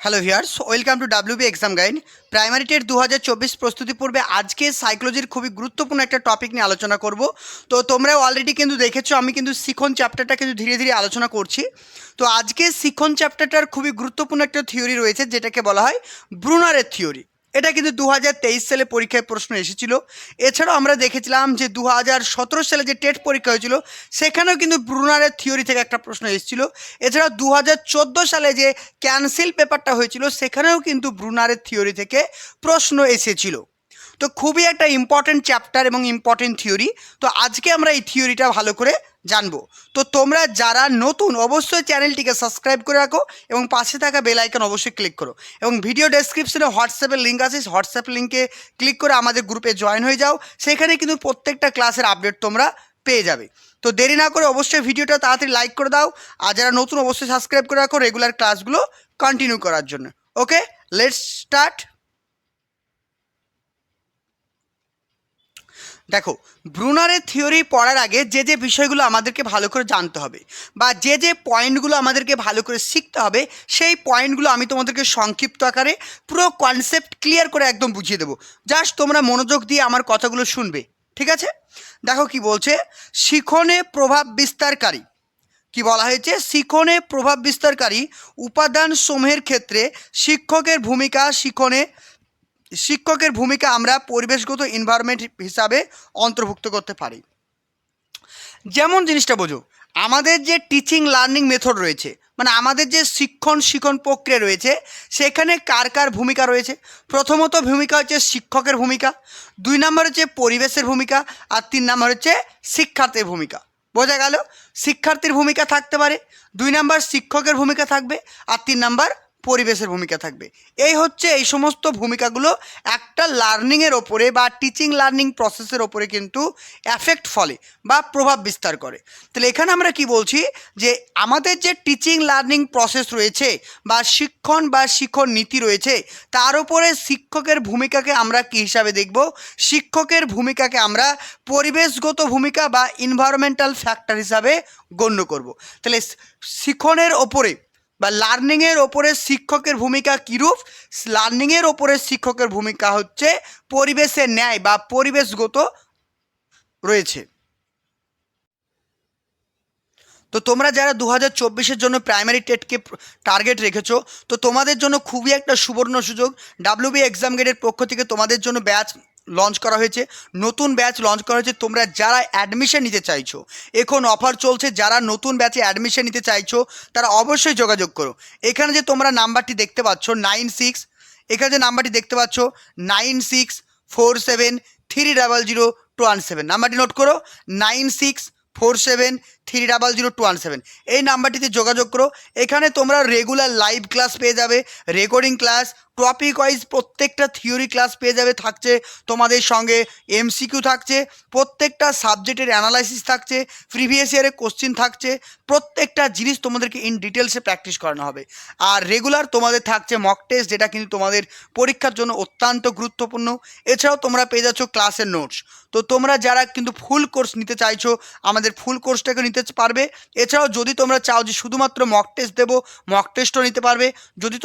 Hello viewers, welcome to WB exam guide. Primary TET 2024 প্রস্তুতি পূর্বে আজকে সাইকোলজির খুবই গুরুত্বপূর্ণ একটা টপিক নিয়ে আলোচনা করব। তো তোমরাও অলরেডি কিন্তু দেখেছো আমি কিন্তু শিখন চ্যাপ্টারটা কিন্তু ধীরে ধীরে আলোচনা করছি। তো আজকে শিখন চ্যাপ্টারটার খুবই গুরুত্বপূর্ণ একটা থিওরি রয়েছে, যেটাকে বলা হয় ব্রুনারের থিওরি। এটা কিন্তু 2023 সালে পরীক্ষায় প্রশ্ন এসেছিল। এছাড়াও আমরা দেখেছিলাম যে 2017 সালে যে টেট পরীক্ষা হয়েছিল সেখানেও কিন্তু ব্রুনারের থিওরি থেকে একটা প্রশ্ন এসেছিল। এছাড়াও 2014 সালে যে ক্যান্সেল পেপারটা হয়েছিল সেখানেও কিন্তু ব্রুনারের থিওরি থেকে প্রশ্ন এসেছিল। তো খুবই একটা ইম্পর্টেন্ট চ্যাপ্টার এবং ইম্পর্টেন্ট থিওরি। তো আজকে আমরা এই থিওরিটা ভালো করে জানবো। তো তোমরা যারা নতুন অবশ্যই চ্যানেলটিকে সাবস্ক্রাইব করে রাখো এবং পাশে থাকা বেল আইকন অবশ্যই ক্লিক করো, এবং ভিডিও ডেসক্রিপশনে হোয়াটসঅ্যাপের লিঙ্ক আছে, হোয়াটসঅ্যাপ লিঙ্কে ক্লিক করে আমাদের গ্রুপে জয়েন হয়ে যাও। সেখানে কিন্তু প্রত্যেকটা ক্লাসের আপডেট তোমরা পেয়ে যাবে। তো দেরি না করে অবশ্যই ভিডিওটা তাড়াতাড়ি লাইক করে দাও, আর যারা নতুন অবশ্যই সাবস্ক্রাইব করে রাখো রেগুলার ক্লাসগুলো কন্টিনিউ করার জন্য। ওকে, লেটস স্টার্ট। দেখো, ব্রুনারের থিওরি পড়ার আগে যে যে বিষয়গুলো আমাদেরকে ভালো করে জানতে হবে বা যে যে পয়েন্টগুলো আমাদেরকে ভালো করে শিখতে হবে, সেই পয়েন্টগুলো আমি তোমাদেরকে সংক্ষিপ্ত আকারে পুরো কনসেপ্ট ক্লিয়ার করে একদম বুঝিয়ে দেবো। জাস্ট তোমরা মনোযোগ দিয়ে আমার কথাগুলো শুনবে, ঠিক আছে? দেখো কি বলছে, শিখনে প্রভাব বিস্তারকারী। কি বলা হয়েছে? শিখনে প্রভাব বিস্তারকারী উপাদান সমূহের ক্ষেত্রে শিক্ষকের ভূমিকা আমরা পরিবেশগত এনভায়রনমেন্ট হিসাবে অন্তর্ভুক্ত করতে পারি। যেমন জিনিসটা বোঝো, আমাদের যে টিচিং লার্নিং মেথড রয়েছে, মানে আমাদের যে শিক্ষণ প্রক্রিয়া রয়েছে, সেখানে কার কার ভূমিকা রয়েছে? প্রথমত ভূমিকা হচ্ছে শিক্ষকের ভূমিকা, 2 নম্বর হচ্ছে পরিবেশের ভূমিকা, আর 3 নম্বর হচ্ছে শিক্ষার্থীর ভূমিকা। বোঝা গেল? শিক্ষার্থীর ভূমিকা থাকতে পারে, 2 নম্বর শিক্ষকের ভূমিকা থাকবে, আর 3 নম্বর পরিবেশের ভূমিকা থাকবে। এই সমস্ত ভূমিকাগুলো একটা লার্নিংয়ের ওপরে বা টিচিং লার্নিং প্রসেসের ওপরে কিন্তু এফেক্ট ফলে বা প্রভাব বিস্তার করে। তাহলে এখানে আমরা কি বলছি, যে আমাদের যে টিচিং লার্নিং প্রসেস রয়েছে বা শিক্ষণ নীতি রয়েছে, তার উপরে শিক্ষকের ভূমিকাকে আমরা কি হিসাবে দেখব? শিক্ষকের ভূমিকাকে আমরা পরিবেশগত ভূমিকা বা এনভায়রনমেন্টাল ফ্যাক্টর হিসাবে গণ্য করব। তাহলে শিক্ষণের ওপরে বা লার্নিংয়ের ওপরে শিক্ষকের ভূমিকা কীরূপ? লার্নিংয়ের ওপরে শিক্ষকের ভূমিকা হচ্ছে পরিবেশের ন্যায় বা পরিবেশগত রয়েছে। তো তোমরা যারা 2024-এর জন্য প্রাইমারি টেটকে টার্গেট রেখেছো, তো তোমাদের জন্য খুবই একটা সুবর্ণ সুযোগ। ডাব্লিউবি এক্সাম গাইডের পক্ষ থেকে তোমাদের জন্য ব্যাচ লঞ্চ করা হয়েছে, নতুন ব্যাচ লঞ্চ করা হয়েছে। তোমরা যারা অ্যাডমিশন নিতে চাইছো, এখন অফার চলছে, যারা নতুন ব্যাচে অ্যাডমিশন নিতে চাইছো তারা অবশ্যই যোগাযোগ করো। এখানে যে তোমরা নাম্বারটি দেখতে পাচ্ছ 96, এখানে যে নাম্বারটি দেখতে পাচ্ছ 9647300217, নাম্বারটি নোট করো, 9647300217। এই নাম্বারটিতে যোগাযোগ করো। এখানে তোমরা রেগুলার লাইভ ক্লাস পেয়ে যাবে, রেকর্ডিং ক্লাস, টপিক ওয়াইজ প্রত্যেকটা থিওরি ক্লাস পেয়ে যাবে। থাকছে তোমাদের সঙ্গে এমসিকিউ থাকছে, প্রত্যেকটা সাবজেক্টের অ্যানালাইসিস থাকছে, প্রিভিয়াস ইয়ারের কোশ্চিন থাকছে, প্রত্যেকটা জিনিস তোমাদেরকে ইন ডিটেলসে প্র্যাকটিস করানো হবে। আর রেগুলার তোমাদের থাকছে মক টেস্ট, যেটা কিন্তু তোমাদের পরীক্ষার জন্য অত্যন্ত গুরুত্বপূর্ণ। এছাড়াও তোমরা পেয়ে যাচ্ছ ক্লাসের নোটস। তো তোমরা যারা কিন্তু ফুল কোর্স নিতে চাইছো, আমাদের ফুল কোর্সটাকে নিতে পারবে। এছাড়াও যদি তোমরা চাও যে শুধুমাত্র মক টেস্ট দেবো, মক টেস্টও নিতে পারবে। যদি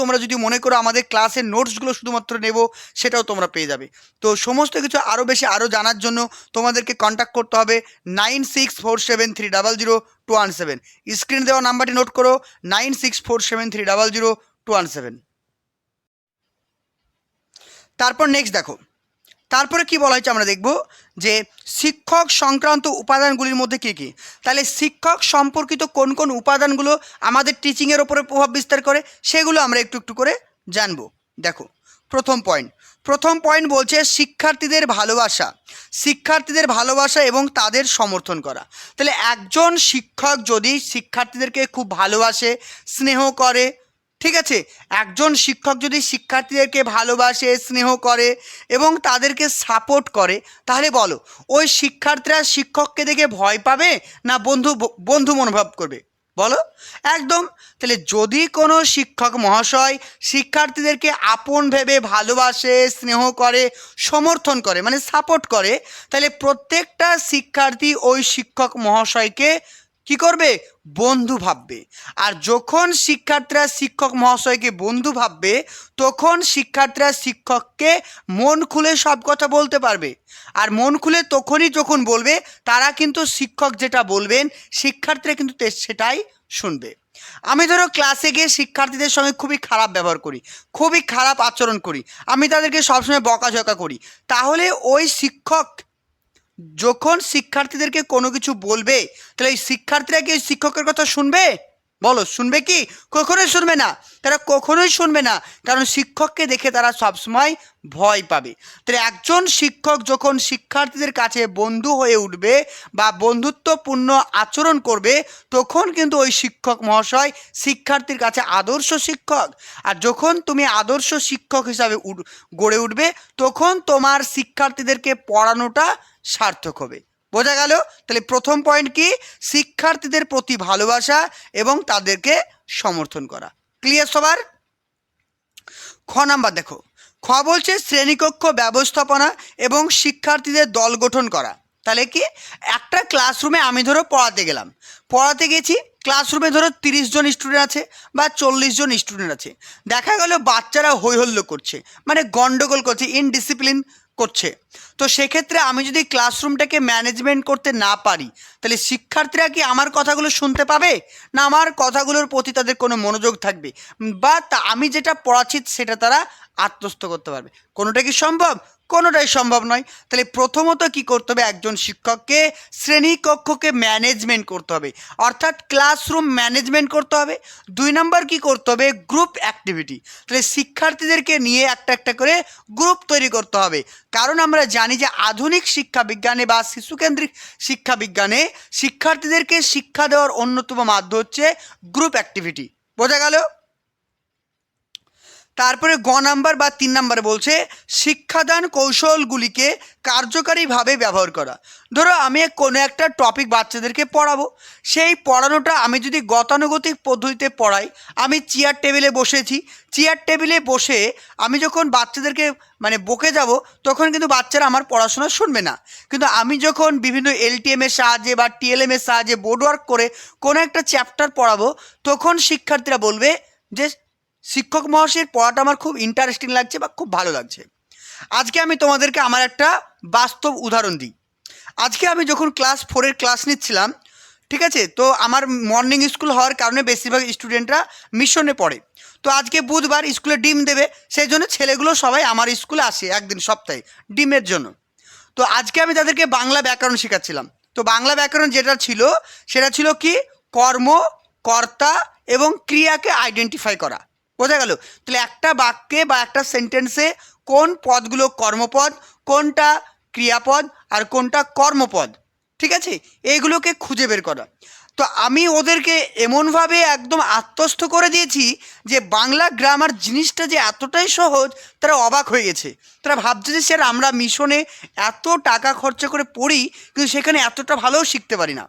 মনে করো আমাদের ক্লাসের নোটসগুলো শুধুমাত্র নেব, সেটাও তোমরা পেয়ে যাবে। তো সমস্ত কিছু আরও জানার জন্য তোমাদেরকে কন্ট্যাক্ট করতে হবে 9647300217। স্ক্রিনে দেওয়া নাম্বারটি নোট করো, 9647300217। তারপর নেক্সট দেখো, তারপরে কি বলা হয়েছে আমরা দেখব যে শিক্ষক সংক্রান্ত উপাদানগুলির মধ্যে কী কী। তাহলে শিক্ষক সম্পর্কিত কোন কোন উপাদানগুলো আমাদের টিচিংয়ের ওপরে প্রভাব বিস্তার করে, সেগুলো আমরা একটু একটু করে জানবো। দেখো, প্রথম পয়েন্ট বলছে শিক্ষার্থীদের ভালোবাসা এবং তাদের সমর্থন করা। তাহলে একজন শিক্ষক যদি শিক্ষার্থীদেরকে খুব ভালোবাসে, স্নেহ করে, ঠিক আছে, একজন শিক্ষক যদি শিক্ষার্থীদেরকে ভালোবাসে, স্নেহ করে এবং তাদেরকে সাপোর্ট করে, তাহলে বলো ওই শিক্ষার্থীরা শিক্ষককে দেখে ভয় পাবে না বন্ধু মনোভাব করবে? বলো, একদম। তাহলে যদি কোনো শিক্ষক মহাশয় শিক্ষার্থীদেরকে আপন ভেবে ভালোবাসে, স্নেহ করে, সমর্থন করে, মানে সাপোর্ট করে, তাহলে প্রত্যেকটা শিক্ষার্থী ওই শিক্ষক মহাশয়কে কি করবে? বন্ধু ভাববে। আর যখন শিক্ষার্থীরা শিক্ষক মহাশয়কে বন্ধু ভাববে তখন শিক্ষার্থীরা শিক্ষককে মন খুলে সব কথা বলতে পারবে। আর মন খুলে তখনই যখন বলবে তারা কিন্তু শিক্ষক যেটা বলবেন শিক্ষার্থীরা কিন্তু সেটাই শুনবে। আমি ধরো ক্লাসে গিয়ে শিক্ষার্থীদের সঙ্গে খুবই খারাপ ব্যবহার করি, খুবই খারাপ আচরণ করি, আমি তাদেরকে সবসময় বকাঝকা করি, তাহলে ওই শিক্ষক যখন শিক্ষার্থীদেরকে কোনো কিছু বলবে তাহলে এই শিক্ষার্থীরা কি শিক্ষকের কথা শুনবে? বলো, শুনবে কি? কখনোই শুনবে না। তারা কখনোই শুনবে না, কারণ শিক্ষককে দেখে তারা সবসময় ভয় পাবে। তাহলে একজন শিক্ষক যখন শিক্ষার্থীদের কাছে বন্ধু হয়ে উঠবে বা বন্ধুত্বপূর্ণ আচরণ করবে তখন কিন্তু ওই শিক্ষক মহাশয় শিক্ষার্থীর কাছে আদর্শ শিক্ষক। আর যখন তুমি আদর্শ শিক্ষক হিসাবে গড়ে উঠবে তখন তোমার শিক্ষার্থীদেরকে পড়ানোটা সার্থক হবে। বোঝা গেল? তাহলে প্রথম পয়েন্ট কি? শিক্ষার্থীদের প্রতি ভালোবাসা এবং তাদেরকে সমর্থন করা। ক্লিয়ার সবার? খ নাম্বার দেখো, খ বলছে শ্রেণীকক্ষ ব্যবস্থাপনা এবং শিক্ষার্থীদের দল গঠন করা। তাহলে কি, একটা ক্লাসরুমে আমি ধরো পড়াতে গেছি, ক্লাসরুমে ধরো 30 জন স্টুডেন্ট আছে বা 40 জন স্টুডেন্ট আছে, দেখা গেল বাচ্চারা হৈহল্লো করছে, মানে গন্ডগোল করছে, ইনডিসিপ্লিন করছে। তো সেক্ষেত্রে আমি যদি ক্লাসরুমটাকে ম্যানেজমেন্ট করতে না পারি তাহলে শিক্ষার্থীরা কি আমার কথাগুলো শুনতে পাবে? না আমার কথাগুলোর প্রতি তাদের কোনো মনোযোগ থাকবে বা আমি যেটা পড়াচ্ছি সেটা তারা আত্মস্থ করতে পারবে? কোনোটা কি সম্ভব? কোনোটাই সম্ভব নয়। তাহলে প্রথমত কি করতে হবে? একজন শিক্ষককে শ্রেণীকক্ষকে ম্যানেজমেন্ট করতে হবে, অর্থাৎ ক্লাসরুম ম্যানেজমেন্ট করতে হবে। 2 নম্বর কি করতে হবে? Group activity. তাহলে শিক্ষার্থীদেরকে নিয়ে একটা একটা করে গ্রুপ তৈরি করতে হবে, কারণ আমরা জানি যে আধুনিক শিক্ষা বিজ্ঞানে বা শিশুকেন্দ্রিক শিক্ষা বিজ্ঞানে শিক্ষার্থীদেরকে শিক্ষা দেওয়ার অন্যতম মাধ্যম হচ্ছে গ্রুপ অ্যাক্টিভিটি। বোঝা গেল? তারপরে গ নাম্বার বা 3 নাম্বারে বলছে শিক্ষাদান কৌশলগুলিকে কার্যকারীভাবে ব্যবহার করা। ধরো আমি কোনো একটা টপিক বাচ্চাদেরকে পড়াবো, সেই পড়ানোটা আমি যদি গতানুগতিক পদ্ধতিতে পড়াই, আমি চেয়ার টেবিলে বসেছি, চেয়ার টেবিলে বসে আমি যখন বাচ্চাদেরকে মানে বকে যাব তখন কিন্তু বাচ্চারা আমার পড়াশোনা শুনবে না। কিন্তু আমি যখন বিভিন্ন এলটিএমের সাহায্যে বা টিএলএমের সাহায্যে বোর্ড ওয়ার্ক করে কোনো একটা চ্যাপ্টার পড়াবো তখন শিক্ষার্থীরা বলবে যে শিক্ষক মহাশয়ের পড়াটা আমার খুব ইন্টারেস্টিং লাগছে বা খুব ভালো লাগছে। আজকে আমি তোমাদেরকে আমার একটা বাস্তব উদাহরণ দিই। আজকে আমি যখন ক্লাস 4-এর ক্লাস নিচ্ছিলাম, ঠিক আছে, তো আমার মর্নিং স্কুল হওয়ার কারণে বেশিরভাগ স্টুডেন্টরা মিশনে পড়ে। তো আজকে বুধবার স্কুলে ডিম দেবে, সেই জন্য ছেলেগুলো সবাই আমার স্কুলে আসে একদিন সপ্তাহে ডিমের জন্য। তো আজকে আমি তাদেরকে বাংলা ব্যাকরণ শেখাচ্ছিলাম। তো বাংলা ব্যাকরণ যেটা ছিল সেটা ছিল কি, কর্ম, কর্তা এবং ক্রিয়াকে আইডেন্টিফাই করা। বোঝা গেল? তাহলে একটা বাক্যে বা একটা সেন্টেন্সে কোন পদগুলো কর্মপদ, কোনটা ক্রিয়াপদ আর কোনটা কর্মপদ, ঠিক আছে, এইগুলোকে খুঁজে বের করা। তো আমি ওদেরকে এমনভাবে একদম আত্মস্থ করে দিয়েছি যে বাংলা গ্রামার জিনিসটা যে এতটাই সহজ, তারা অবাক হয়ে গেছে। তারা ভাবছে যে স্যার আমরা মিশনে এত টাকা খরচা করে পড়ি কিন্তু সেখানে এতটা ভালোও শিখতে পারি না।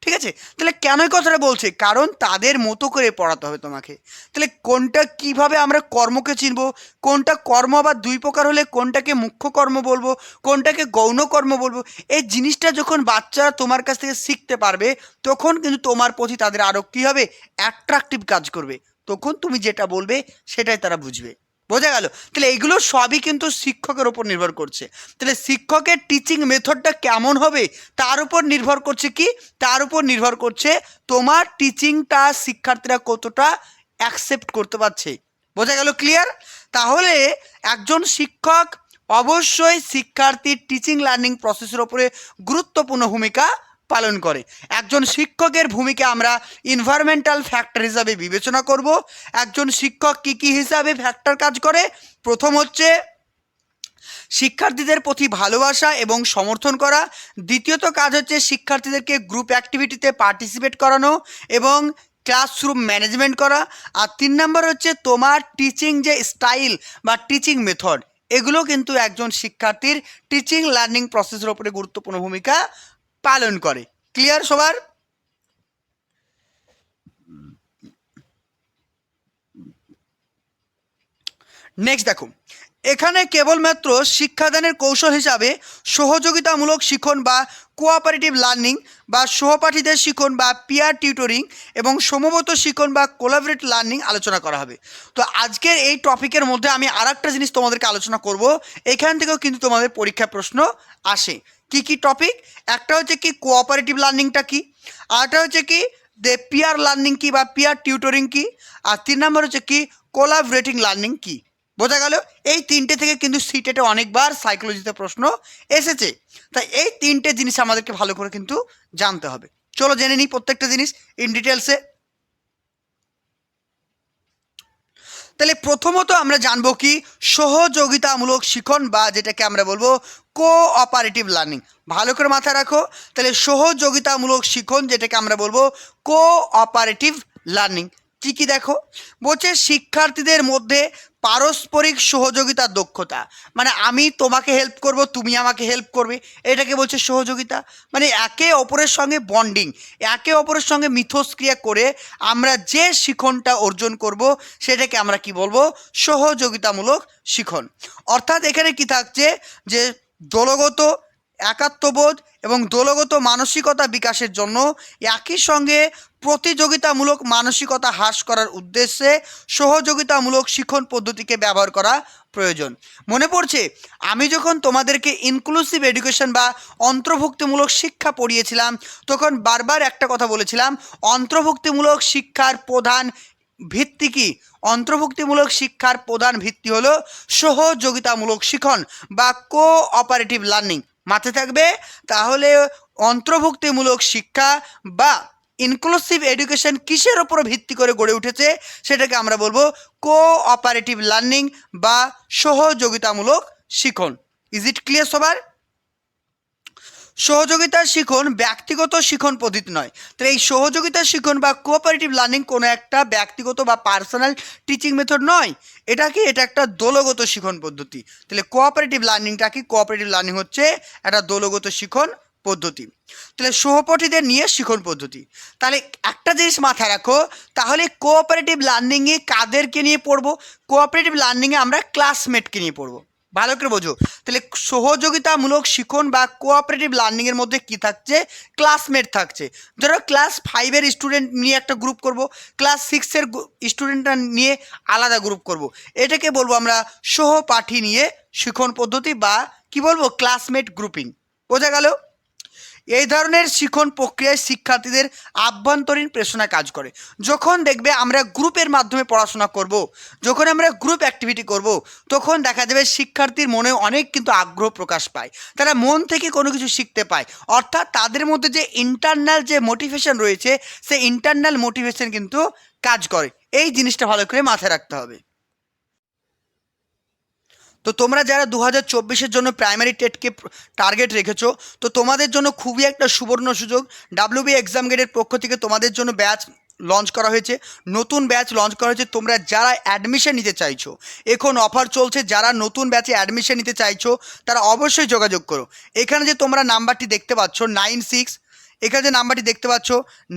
ঠিক আছে, তাহলে কেন এই কথাটা বলছে? কারণ তাদের মতো করে পড়াতে হবে তোমাকে। তাহলে কোনটা কিভাবে আমরা কর্মকে চিনব, কোনটা কর্ম আবার 2 প্রকার হলে কোনটাকে মুখ্য কর্ম বলবো, কোনটাকে গৌণ কর্ম বলবো, এই জিনিসটা যখন বাচ্চারা তোমার কাছ থেকে শিখতে পারবে তখন কিন্তু তোমার প্রতি তাদের আরও কী হবে, অ্যাট্রাকটিভ কাজ করবে। তখন তুমি যেটা বলবে সেটাই তারা বুঝবে। বোঝা গেল? তাহলে এইগুলো সবই কিন্তু শিক্ষকের ওপর নির্ভর করছে। তাহলে শিক্ষকের টিচিং মেথডটা কেমন হবে তার উপর নির্ভর করছে কি, তার উপর নির্ভর করছে তোমার টিচিংটা শিক্ষার্থীরা কতটা অ্যাকসেপ্ট করতে পারছে। বোঝা গেল? ক্লিয়ার? তাহলে একজন শিক্ষক অবশ্যই শিক্ষার্থীর টিচিং লার্নিং প্রসেসের ওপরে গুরুত্বপূর্ণ ভূমিকা পালন করে। একজন শিক্ষকের ভূমিকা আমরা এনভায়রনমেন্টাল ফ্যাক্টর হিসাবে বিবেচনা করব। একজন শিক্ষক কী কী হিসাবে ফ্যাক্টর কাজ করে? প্রথম হচ্ছে শিক্ষার্থীদের প্রতি ভালোবাসা এবং সমর্থন করা। দ্বিতীয়ত কাজ হচ্ছে শিক্ষার্থীদেরকে গ্রুপ অ্যাক্টিভিটিতে পার্টিসিপেট করানো এবং ক্লাসরুম ম্যানেজমেন্ট করা। আর 3 নম্বর হচ্ছে তোমার টিচিং যে স্টাইল বা টিচিং মেথড, এগুলো কিন্তু একজন শিক্ষার্থীর টিচিং লার্নিং প্রসেসের ওপরে গুরুত্বপূর্ণ ভূমিকা পালন করে। ক্লিয়ার সবার? নেক্সট দেখো, এখানে কেবলমাত্র শিক্ষাদানের কৌশল হিসাবে সহযোগিতামূলক শিখন বা কোঅপারেটিভ লার্নিং বা সহপাঠীদের শিখন বা পিয়ার টিউটরিং এবং সমবেত শিখন বা কোলাবরেট লার্নিং আলোচনা করা হবে। তো আজকের এই টপিকের মধ্যে আমি আর একটা জিনিস তোমাদেরকে আলোচনা করব, এখান থেকেও কিন্তু তোমাদের পরীক্ষা প্রশ্ন আসে। কি কি টপিক? একটা হচ্ছে কি কোঅপারেটিভ লার্নিংটা কি, আরেকটা হচ্ছে কি পিয়ার লার্নিং কি বা পিয়ার টিউটরিং কি, আর 3 নম্বর হচ্ছে কি কোলাবরেটিং লার্নিং কি। বোঝা গেল? এই তিনটে থেকে কিন্তু সিটেটে অনেকবার সাইকোলজিতে প্রশ্ন এসেছে, তাই এই তিনটে জিনিস আমাদেরকে ভালো করে কিন্তু জানতে হবে। চলো জেনে নিই প্রত্যেকটা জিনিস ইন ডিটেলসে। তাহলে প্রথমত আমরা জানবো কি সহযোগিতামূলক শিখন বা যেটাকে আমরা বলবো কোঅপারেটিভ লার্নিং। ভালো করে মাথায় রাখো, তাহলে সহযোগিতামূলক শিখন যেটাকে আমরা বলবো কোঅপারেটিভ লার্নিং কি কি দেখো। বলছে শিক্ষার্থীদের মধ্যে পারস্পরিক সহযোগিতার দক্ষতা, মানে আমি তোমাকে হেল্প করব, তুমি আমাকে হেল্প করবে, এটাকে বলছে সহযোগিতা। মানে একে অপরের সঙ্গে বন্ডিং, একে অপরের সঙ্গে মিথস্ক্রিয়া করে আমরা যে শিখনটা অর্জন করব সেটাকে আমরা কি বলবো? সহযোগিতামূলক শিখন। অর্থাৎ এখানে কি থাকছে যে দলগত একাত্মবোধ এবং দলগত মানসিকতা বিকাশের জন্য একই সঙ্গে প্রতিযোগিতামূলক মানসিকতা হ্রাস করার উদ্দেশ্যে সহযোগিতামূলক শিখন পদ্ধতিকে ব্যবহার করা প্রয়োজন। মনে পড়ছে আমি যখন তোমাদেরকে ইনক্লুসিভ এডুকেশন বা অন্তর্ভুক্তিমূলক শিক্ষা পড়িয়েছিলাম তখন বারবার একটা কথা বলেছিলাম, অন্তর্ভুক্তিমূলক শিক্ষার প্রধান ভিত্তি কি? অন্তর্ভুক্তিমূলক শিক্ষার প্রধান ভিত্তি হলো সহযোগিতামূলক শিখন বা কোঅপারেটিভ লার্নিং। মাথায় থাকবে। তাহলে অন্তর্ভুক্তিমূলক শিক্ষা বা ইনক্লুসিভ এডুকেশন কিসের ওপর ভিত্তি করে গড়ে উঠেছে সেটাকে আমরা বলবো কোঅপারেটিভ লার্নিং বা সহযোগিতামূলক শিখন। ইজ ইট ক্লিয়ার সবার? সহযোগিতার শিখন ব্যক্তিগত শিখন পদ্ধতি নয়। তাহলে এই সহযোগিতার শিখন বা কোঅপারেটিভ লার্নিং কোনো একটা ব্যক্তিগত বা পার্সোনাল টিচিং মেথড নয়, এটা কি? এটা একটা দলগত শিখন পদ্ধতি। তাহলে কোঅপারেটিভ লার্নিংটা কি? কোঅপারেটিভ লার্নিং হচ্ছে একটা দলগত শিখন পদ্ধতি। তাহলে সহপাঠীদের নিয়ে শিখন পদ্ধতি। তাহলে একটা জিনিস মাথায় রাখো, তাহলে কোঅপারেটিভ লার্নিংয়ে কাদেরকে নিয়ে পড়বো? কোঅপারেটিভ লার্নিংয়ে আমরা ক্লাসমেটকে নিয়ে পড়বো। ভালো করে বোঝো। তাহলে সহযোগিতামূলক শিখন বা কোঅপারেটিভ লার্নিংয়ের মধ্যে কি থাকছে? ক্লাসমেট থাকছে। ধরো ক্লাস 5-এর স্টুডেন্ট নিয়ে একটা গ্রুপ করব, ক্লাস 6-এর স্টুডেন্টরা নিয়ে আলাদা গ্রুপ করব, এটাকে বলবো আমরা সহপাঠী নিয়ে শিখন পদ্ধতি বা কি বলবো? Classmate grouping. বোঝা গেল? এই ধরনের শিখন প্রক্রিয়ায় শিক্ষার্থীদের আভ্যন্তরীণ প্রেরণা কাজ করে। যখন দেখবে আমরা গ্রুপের মাধ্যমে পড়াশোনা করব, যখন আমরা গ্রুপ অ্যাক্টিভিটি করব, তখন দেখা যাবে শিক্ষার্থীর মনে অনেক কিন্তু আগ্রহ প্রকাশ পায়, তারা মন থেকে কোনো কিছু শিখতে পায়। অর্থাৎ তাদের মধ্যে যে ইন্টারনাল যে মোটিভেশন রয়েছে সেই ইন্টারনাল মোটিভেশন কিন্তু কাজ করে। এই জিনিসটা ভালো করে মাথায় রাখতে হবে। তো তোমরা যারা 2024-এর জন্য প্রাইমারি টেটকে টার্গেট রেখেছো, তো তোমাদের জন্য খুবই একটা সুবর্ণ সুযোগ। ডাব্লিউবি এক্সাম গেটের পক্ষ থেকে তোমাদের জন্য ব্যাচ লঞ্চ করা হয়েছে, নতুন ব্যাচ লঞ্চ করা হয়েছে। তোমরা যারা অ্যাডমিশন নিতে চাইছো, এখন অফার চলছে, যারা নতুন ব্যাচে অ্যাডমিশন নিতে চাইছো তারা অবশ্যই যোগাযোগ করো। এখানে যে তোমরা নাম্বারটি দেখতে পাচ্ছ 96, এখানে যে নাম্বারটি দেখতে পাচ্ছ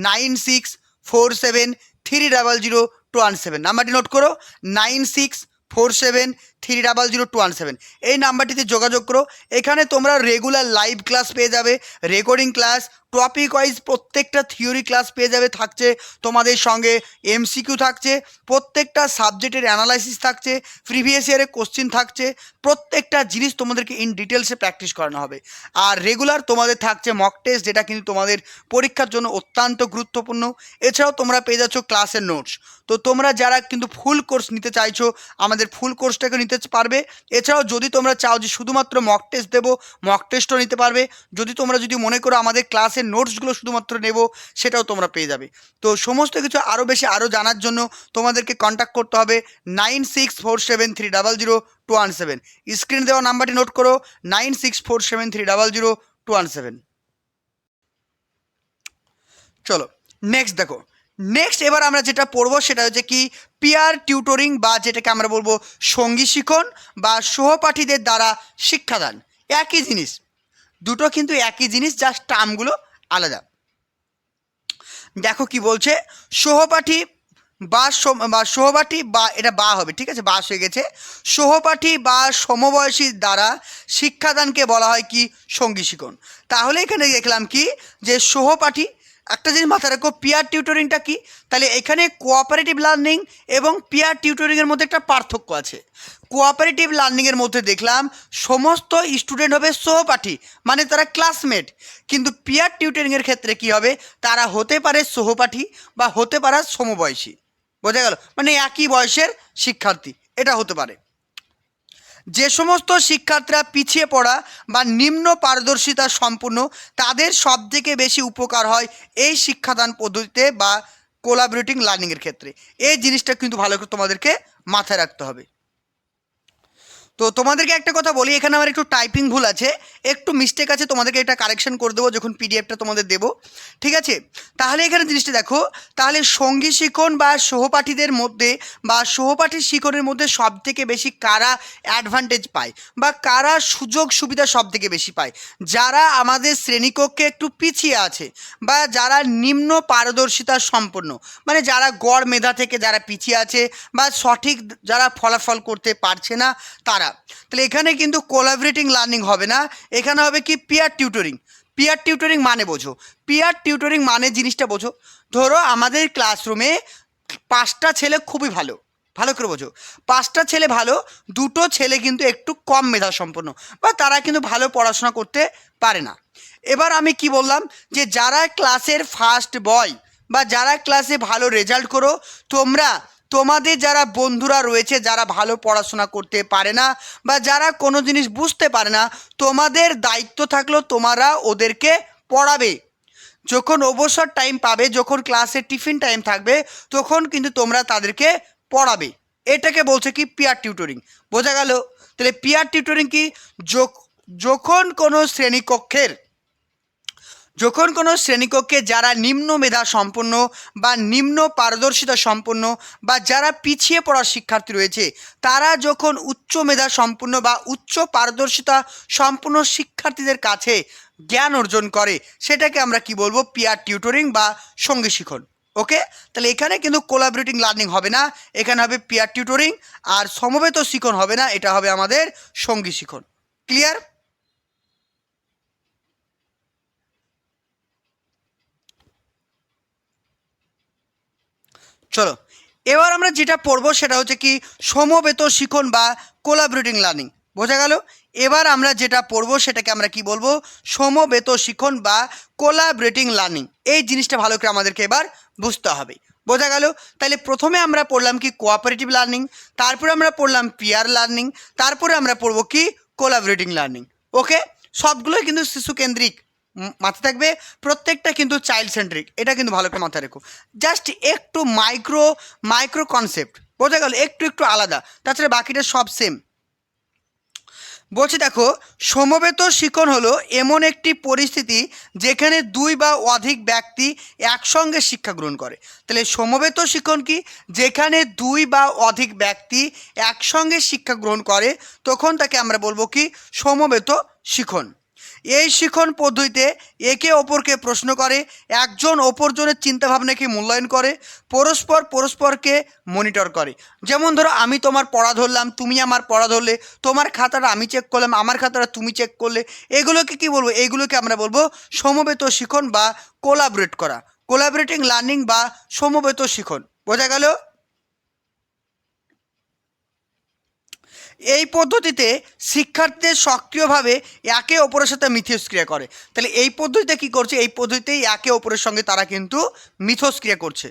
9647300217, নাম্বারটি নোট করো 9647300217। এই নাম্বারটিতে যোগাযোগ করো। এখানে তোমরা রেগুলার লাইভ ক্লাস পেয়ে যাবে, রেকর্ডিং ক্লাস, টপিক ওয়াইজ প্রত্যেকটা থিওরি ক্লাস পেয়ে যাবে, থাকছে তোমাদের সঙ্গে এমসিকিউ থাকছে, প্রত্যেকটা সাবজেক্টের অ্যানালাইসিস থাকছে, প্রিভিয়াস ইয়ারের কোশ্চিন থাকছে, প্রত্যেকটা জিনিস তোমাদেরকে ইন ডিটেলসে প্র্যাকটিস করানো হবে। আর রেগুলার তোমাদের থাকছে মক টেস্ট, যেটা কিন্তু তোমাদের পরীক্ষার জন্য অত্যন্ত গুরুত্বপূর্ণ। এছাড়াও তোমরা পেয়ে যাচ্ছ ক্লাসের নোটস। তো তোমরা যারা কিন্তু ফুল কোর্স নিতে চাইছো আমাদের ফুল কোর্সটাকে নিতে পারবে। এছাড়াও যদি তোমরা চাও যে শুধুমাত্র মক টেস্ট দেবো, মক টেস্টও নিতে পারবে। যদি মনে করো আমাদের ক্লাসের নোটসগুলো শুধুমাত্র নেব, সেটাও তোমরা পেয়ে যাবে। তো সমস্ত কিছু আরও বেশি আরও জানার জন্য তোমাদেরকে কন্ট্যাক্ট করতে হবে 9647300217। স্ক্রিনে দেওয়া নাম্বারটি নোট করো 9647300217। চলো নেক্সট দেখো। নেক্সট এবার আমরা যেটা পড়বো সেটা হচ্ছে কি পিয়ার টিউটরিং বা যেটাকে আমরা বলবো সঙ্গী শিখন বা সহপাঠীদের দ্বারা শিক্ষাদান। একই জিনিস, দুটো কিন্তু একই জিনিস, জাস্ট টার্মগুলো আলাদা। দেখো কি বলছে, সহপাঠী বা সহপাঠী বা এটা বা হবে, ঠিক আছে, বাস হয়ে গেছে, সহপাঠী বা সমবয়সী দ্বারা শিক্ষাদানকে বলা হয় কি সঙ্গী শিখন। তাহলে এখানে দেখলাম কি যে সহপাঠী, একটা জিনিস মাথায় রাখো, পিয়ার টিউটরিংটা কি, তাহলে এখানে কোঅপারেটিভ লার্নিং এবং পিয়ার টিউটরিংয়ের মধ্যে একটা পার্থক্য আছে। কোঅপারেটিভ লার্নিংয়ের মধ্যে দেখলাম সমস্ত স্টুডেন্ট হবে সহপাঠী, মানে তারা ক্লাসমেট, কিন্তু পিয়ার টিউটরিংয়ের ক্ষেত্রে কি হবে, তারা হতে পারে সহপাঠী বা হতে পারে সমবয়সী, বোঝা গেল, মানে একই বয়সের শিক্ষার্থী এটা হতে পারে। যে সমস্ত শিক্ষার্থীরা পিছিয়ে পড়া বা নিম্ন পারদর্শিতা সম্পূর্ণ, তাদের সবথেকে বেশি উপকার হয় এই শিক্ষাদান পদ্ধতিতে বা কোলাবোরেটিং লার্নিংয়ের ক্ষেত্রে। এই জিনিসটা কিন্তু ভালো করে তোমাদেরকে মাথায় রাখতে হবে। তো তোমাদেরকে একটা কথা বলি, এখানে আমার একটু টাইপিং ভুল আছে, একটু মিস্টেক আছে, তোমাদেরকে এটা কারেকশন করে দেবো যখন পিডিএফটা তোমাদের দেবো, ঠিক আছে। তাহলে এখানে জিনিসটা দেখো, তাহলে সঙ্গী শিখন বা সহপাঠীদের মধ্যে বা সহপাঠী শিখনের মধ্যে সবথেকে বেশি কারা অ্যাডভান্টেজ পায় বা কারা সুযোগ সুবিধা সবথেকে বেশি পায়, যারা আমাদের শ্রেণীকক্ষে একটু পিছিয়ে আছে বা যারা নিম্ন পারদর্শিতা সম্পন্ন, মানে যারা গড় মেধা থেকে যারা পিছিয়ে আছে বা সঠিক যারা ফলাফল করতে পারছে না তারা। তাহলে এখানে কিন্তু কোলাবোরেটিং লার্নিং হবে না, এখানে হবে কি পিয়ার টিউটরিং। পিয়ার টিউটরিং মানে বোঝো, পিয়ার টিউটরিং মানে জিনিসটা বোঝো, ধরো আমাদের ক্লাসরুমে 5টা ছেলে খুবই ভালো, ভালো করে বোঝো, 5টা ছেলে ভালো, 2টো ছেলে কিন্তু একটু কম মেধা সম্পন্ন বা তারা কিন্তু ভালো পড়াশোনা করতে পারে না। এবার আমি কি বললাম যে যারা ক্লাসের ফার্স্ট বয় বা যারা ক্লাসে ভালো রেজাল্ট করো, তোমরা তোমাদের যারা বন্ধুরা রয়েছে যারা ভালো পড়াশোনা করতে পারে না বা যারা কোনো জিনিস বুঝতে পারে না, তোমাদের দায়িত্ব থাকলো তোমরা ওদেরকে পড়াবে। যখন অবসর টাইম পাবে, যখন ক্লাসে টিফিন টাইম থাকবে, তখন কিন্তু তোমরা তাদেরকে পড়াবে। এটাকে বলছে কি পিয়ার টিউটরিং, বোঝা গেল। তাহলে পিয়ার টিউটরিং কি, যখন কোনো শ্রেণীকক্ষে যারা নিম্ন মেধা সম্পন্ন বা নিম্ন পারদর্শিতা সম্পন্ন বা যারা পিছিয়ে পড়া শিক্ষার্থী রয়েছে, তারা যখন উচ্চ মেধা সম্পন্ন বা উচ্চ পারদর্শিতা সম্পন্ন শিক্ষার্থীদের কাছে জ্ঞান অর্জন করে, সেটাকে আমরা কি বলবো, পিয়ার টিউটরিং বা সঙ্গী শিখন। ওকে, তাহলে এখানে কিন্তু কোলাবোরেটিং লার্নিং হবে না, এখানে হবে পিয়ার টিউটরিং, আর সমবেত শিখন হবে না, এটা হবে আমাদের সঙ্গী শিখন। ক্লিয়ার? চলো, এবার আমরা যেটা পড়বো সেটা হচ্ছে কি সমবেত শিখন বা কোলাবোরেটিং লার্নিং, বোঝা গেল। এবার আমরা যেটা পড়বো সেটাকে আমরা কি বলবো, সমবেত শিখন বা কোলাবোরেটিং লার্নিং। এই জিনিসটা ভালো করে আমাদেরকে এবার বুঝতে হবে, বোঝা গেল। তাহলে প্রথমে আমরা পড়লাম কি কোঅপারেটিভ লার্নিং, তারপরে আমরা পড়লাম পিয়ার লার্নিং, তারপরে আমরা পড়বো কি কোলাবোরেটিং লার্নিং। ওকে, সবগুলোই কিন্তু শিশু কেন্দ্রিক, মাথায় থাকবে, প্রত্যেকটা কিন্তু চাইল্ড সেন্ট্রিক, এটা কিন্তু ভালো করে মাথায় রেখো। জাস্ট একটু মাইক্রো কনসেপ্ট, বোঝা গেল, একটু একটু আলাদা, তাছাড়া বাকিটা সব সেম। বলছি দেখো, সমবেত শিখন হলো এমন একটি পরিস্থিতি যেখানে 2 বা অধিক ব্যক্তি একসঙ্গে শিক্ষা গ্রহণ করে। তাহলে সমবেত শিখন কি, যেখানে 2 বা অধিক ব্যক্তি একসঙ্গে শিক্ষা গ্রহণ করে, তখন তাকে আমরা বলবো কি সমবেত শিখন। এই শিখন পদ্ধতিতে একে অপরকে প্রশ্ন করে, একজন অপরজনের চিন্তাভাবনাকে মূল্যায়ন করে, পরস্পরকে মনিটর করে। যেমন ধরো আমি তোমার পড়া ধরলাম, তুমি আমার পড়া ধরলে, তোমার খাতাটা আমি চেক করলাম, আমার খাতাটা তুমি চেক করলে, এগুলোকে কি বলবো, এগুলোকে আমরা বলবো সমবেত শিখন বা কোলাবরেট করা, কোলাবরেটিং লার্নিং বা সমবেত শিখন, বোঝা গেল। এই পদ্ধতিতে শিক্ষার্থীদের সক্রিয়ভাবে একে অপরের সাথে মিথস্ক্রিয়া করে। তাহলে এই পদ্ধতিতে কি করছে, এই পদ্ধতিতেই একে অপরের সঙ্গে তারা কিন্তু মিথস্ক্রিয়া করছে।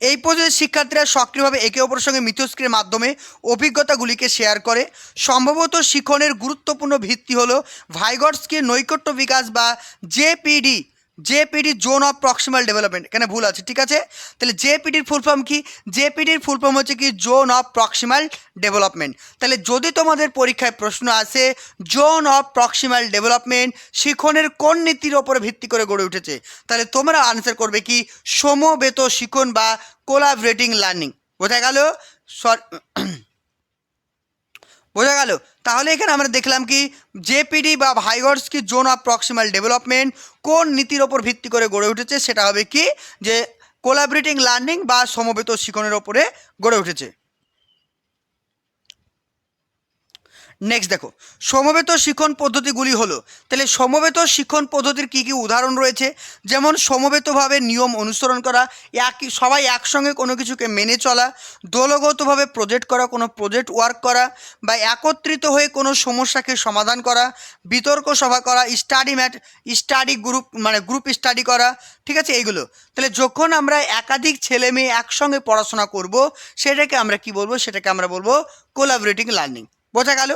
এই পদ্ধতিতে শিক্ষার্থীরা সক্রিয়ভাবে একে অপরের সঙ্গে মিথস্ক্রিয়ার মাধ্যমে অভিজ্ঞতাগুলিকে শেয়ার করে। সম্ভবত শিখনের গুরুত্বপূর্ণ ভিত্তি হলো ভাইগটস্কির নৈকট্য বিকাশ বা জেপিডি, জোন অফ প্রক্সিমাল ডেভেলপমেন্ট, এখানে ভুল আছে, ঠিক আছে। তাহলে জেপিডির ফুল ফর্ম কি, জেপিডির ফুল ফর্ম হচ্ছে কি জোন অফ প্রক্সিমাল ডেভেলপমেন্ট। তাহলে যদি তোমাদের পরীক্ষায় প্রশ্ন আসে জোন অফ প্রক্সিমাল ডেভেলপমেন্ট শিখনের কোন নীতির ওপরে ভিত্তি করে গড়ে উঠেছে, তাহলে তোমরা আনসার করবে কি সমবেত শিখন বা কোলাবরেটিং লার্নিং, বোঝা গেল। বোঝা গেল? তাহলে এখানে আমরা দেখলাম কি জেপিডি বা Vygotsky zone of proximal development কোন নীতির ওপর ভিত্তি করে গড়ে উঠেছে, সেটা হবে কি যে কোলাবরেটিং লার্নিং বা সমবেত শিক্ষণের ওপরে গড়ে উঠেছে। নেক্সট দেখো, সমবেত শিক্ষণ পদ্ধতিগুলি হলো, তাহলে সমবেত শিক্ষণ পদ্ধতির কী কী উদাহরণ রয়েছে, যেমন সমবেতভাবে নিয়ম অনুসরণ করা, সবাই একসঙ্গে কোনো কিছুকে মেনে চলা, দলগতভাবে প্রজেক্ট করা, কোনো প্রজেক্ট ওয়ার্ক করা, বা একত্রিত হয়ে কোনো সমস্যাকে সমাধান করা, বিতর্ক সভা করা, স্টাডি গ্রুপ মানে গ্রুপ স্টাডি করা, ঠিক আছে এইগুলো। তাহলে যখন আমরা একাধিক ছেলে মেয়ে একসঙ্গে পড়াশোনা করব, সেটাকে আমরা কি বলবো, সেটাকে আমরা বলবো কোলাবরেটিং লার্নিং। বোঝা গেল?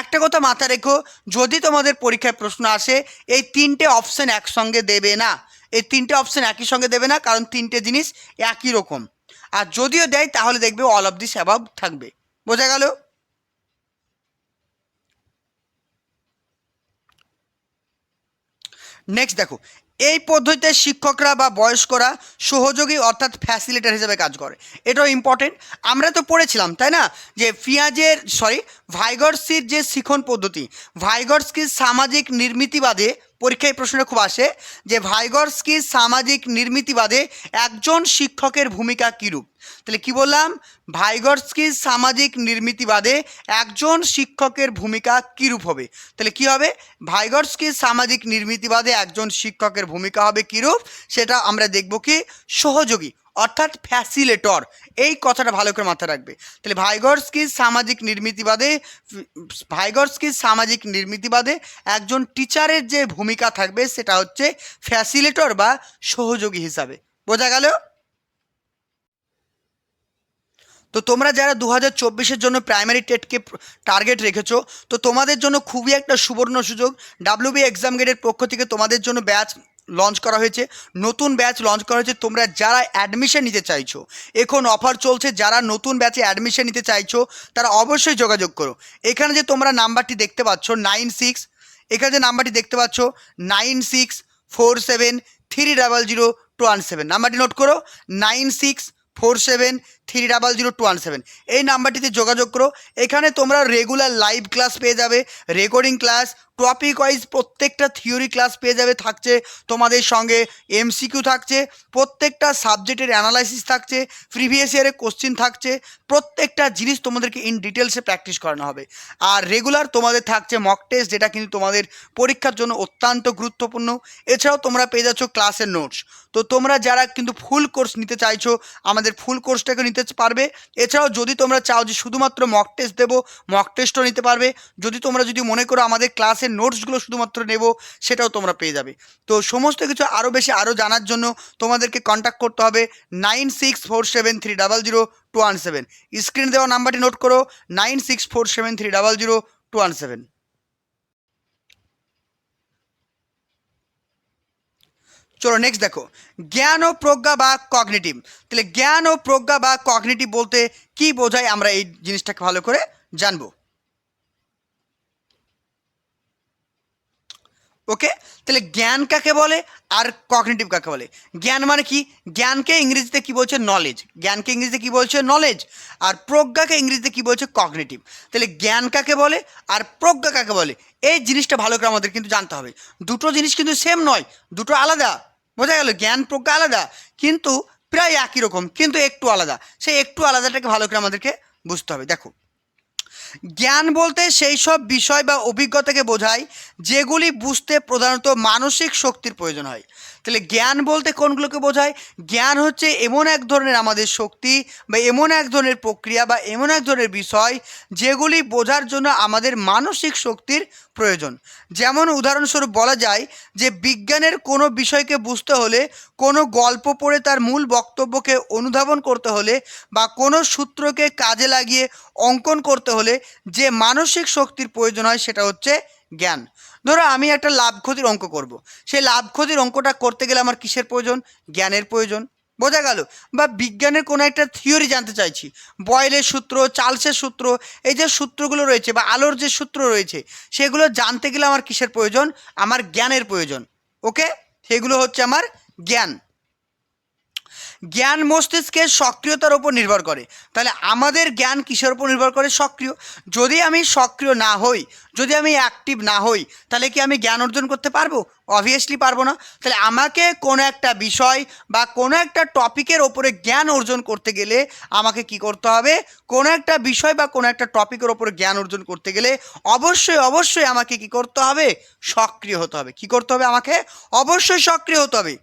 একটা কথা মাথায় রেখো, যদি তোমাদের পরীক্ষায় প্রশ্ন আসে, এই তিনটে অপশন একসঙ্গে দেবে না, এই তিনটে অপশন একই সঙ্গে দেবে না, কারণ তিনটে জিনিস একই রকম। আর যদিও দেয় তাহলে দেখবে অল অফ দিস অ্যাবাভ থাকবে। বোঝা গেল? নেক্সট দেখো, এই পদ্ধতিতে শিক্ষকরা বা বয়স্করা সহযোগী অর্থাৎ ফ্যাসিলিটার হিসেবে কাজ করে। এটাও ইম্পর্টেন্ট। আমরা তো পড়েছিলাম তাই না, যে ভাইগটস্কির যে শিক্ষণ পদ্ধতি, ভাইগটস্কির সামাজিক নির্মিতিবাদে, পরীক্ষায় প্রশ্নে খুব আসে যে ভাইগটস্কির সামাজিক নির্মিতিবাদে একজন শিক্ষকের ভূমিকা কীরূপ। তাহলে কি বললাম, ভাইগটস্কির সামাজিক নির্মিতিবাদে একজন শিক্ষকের ভূমিকা কীরূপ হবে। তাহলে কি হবে, ভাইগটস্কির সামাজিক নির্মিতিবাদে একজন শিক্ষকের ভূমিকা হবে কীরূপ, সেটা আমরা দেখব কি সহযোগী অর্থাৎ ফ্যাসিলেটর। এই কথাটা ভালো করে মাথায় রাখবে। তাহলে ভাইগটস্কির সামাজিক নির্মিতিবাদে একজন টিচারের যে ভূমিকা থাকবে সেটা হচ্ছে ফ্যাসিলেটর বা সহযোগী হিসাবে। বোঝা গেল? তো তোমরা যারা 2024-এর জন্য প্রাইমারি টেটকে টার্গেট রেখেছো, তো তোমাদের জন্য খুবই একটা সুবর্ণ সুযোগ। ডাব্লিউবি এক্সাম গেটের পক্ষ থেকে তোমাদের জন্য ব্যাচ লঞ্চ করা হয়েছে, নতুন ব্যাচ লঞ্চ করা হয়েছে। তোমরা যারা অ্যাডমিশন নিতে চাইছো, এখন অফার চলছে, যারা নতুন ব্যাচে অ্যাডমিশন নিতে চাইছো তারা অবশ্যই যোগাযোগ করো। এখানে যে তোমরা নাম্বারটি দেখতে পাচ্ছ 96, এখানে যে নাম্বারটি দেখতে পাচ্ছ 9647300217, নাম্বারটি নোট করো, 9647300217, এই নাম্বারটিতে যোগাযোগ করো। এখানে তোমরা রেগুলার লাইভ ক্লাস পেয়ে যাবে, রেকর্ডিং ক্লাস, টপিক ওয়াইজ প্রত্যেকটা থিওরি ক্লাস পেয়ে যাবে, থাকছে তোমাদের সঙ্গে এমসিকিউ থাকছে, প্রত্যেকটা সাবজেক্টের অ্যানালাইসিস থাকছে, প্রিভিয়াস ইয়ারের কোশ্চিন থাকছে, প্রত্যেকটা জিনিস তোমাদেরকে ইন ডিটেলসে প্র্যাকটিস করানো হবে। আর রেগুলার তোমাদের থাকছে মক টেস্ট, যেটা কিন্তু তোমাদের পরীক্ষার জন্য অত্যন্ত গুরুত্বপূর্ণ। এছাড়াও তোমরা পেয়ে যাচ্ছ ক্লাসের নোটস। তো তোমরা যারা কিন্তু ফুল কোর্স নিতে চাইছো, আমাদের ফুল কোর্সটাকে নিতে পারবে। এছাড়াও যদি তোমরা চাও যে শুধুমাত্র মক টেস্ট দেবো, মক টেস্টও নিতে পারবে। যদি মনে করো আমাদের ক্লাসের নোটসগুলো শুধুমাত্র নেব, সেটাও তোমরা পেয়ে যাবে। তো সমস্ত কিছু আরও জানার জন্য তোমাদেরকে কন্ট্যাক্ট করতে হবে 9647300217। স্ক্রিন দেওয়া নাম্বারটি নোট করো, 9647300217। চলো নেক্সট দেখো, জ্ঞান ও প্রজ্ঞা বা কগনিটিভ। তাহলে জ্ঞান ও প্রজ্ঞা বা কগনিটিভ বলতে কি বোঝায়, আমরা এই জিনিসটাকে ভালো করে জানবো। ওকে, তাহলে জ্ঞান কাকে বলে আর কগনিটিভ কাকে বলে? জ্ঞান মানে কি, জ্ঞানকে ইংরেজিতে কি বলছে, নলেজ। জ্ঞানকে ইংরেজিতে কি বলছে, নলেজ। আর প্রজ্ঞাকে ইংরেজিতে কি বলছে, কগনিটিভ। তাহলে জ্ঞান কাকে বলে আর প্রজ্ঞা কাকে বলে, এই জিনিসটা ভালো করে আমাদের কিন্তু জানতে হবে। দুটো জিনিস কিন্তু সেম নয়, দুটো আলাদা। বোঝা গেল? জ্ঞান প্রজ্ঞা আলাদা, কিন্তু প্রায় একই রকম, কিন্তু একটু আলাদা। সেই একটু আলাদাটাকে ভালো করে আমাদেরকে বুঝতে হবে। দেখো, জ্ঞান বলতে সেই সব বিষয় বা অভিজ্ঞতাকে বোঝায় যেগুলি বুঝতে প্রধানত মানসিক শক্তির প্রয়োজন হয়। তাহলে জ্ঞান বলতে কোনগুলোকে বোঝায়? জ্ঞান হচ্ছে এমন এক ধরনের আমাদের শক্তি বা এমন এক ধরনের প্রক্রিয়া বা এমন এক ধরনের বিষয় যেগুলি বোঝার জন্য আমাদের মানসিক শক্তির প্রয়োজন। যেমন উদাহরণস্বরূপ বলা যায় যে বিজ্ঞানের কোনো বিষয়কে বুঝতে হলে, কোনো গল্প পড়ে তার মূল বক্তব্যকে অনুধাবন করতে হলে, বা কোনো সূত্রকে কাজে লাগিয়ে অঙ্কন করতে হলে যে মানসিক শক্তির প্রয়োজন হয় সেটা হচ্ছে জ্ঞান। ধরো আমি একটা লাভ ক্ষতির অঙ্ক করব, সেই লাভ ক্ষতির অঙ্কটা করতে গেলে আমার কিসের প্রয়োজন? জ্ঞানের প্রয়োজন। বোঝা গেল? বা বিজ্ঞানের কোনো একটা থিওরি জানতে চাইছি, বয়েলের সূত্র, চার্লসের সূত্র, এই যে সূত্রগুলো রয়েছে বা আলোর যে সূত্র রয়েছে, সেগুলো জানতে গেলে আমার কিসের প্রয়োজন? আমার জ্ঞানের প্রয়োজন। ওকে, সেগুলো হচ্ছে আমার জ্ঞান। জ্ঞান মস্তিষ্কের সক্রিয়তার উপর নির্ভর করে। তাহলে আমাদের জ্ঞান কিসের উপর নির্ভর করে? সক্রিয়। যদি আমি সক্রিয় না হই, যদি আমি অ্যাক্টিভ না হই, তাহলে কি আমি জ্ঞান অর্জন করতে পারবো? অবভিয়াসলি পারবো না। তাহলে আমাকে কোনো একটা বিষয় বা কোনো একটা টপিকের ওপরে জ্ঞান অর্জন করতে গেলে আমাকে কি করতে হবে? কোনো একটা বিষয় বা কোনো একটা টপিকের ওপরে জ্ঞান অর্জন করতে গেলে অবশ্যই অবশ্যই আমাকে কি করতে হবে? সক্রিয় হতে হবে। কি করতে হবে? আমাকে অবশ্যই সক্রিয় হতে হবে।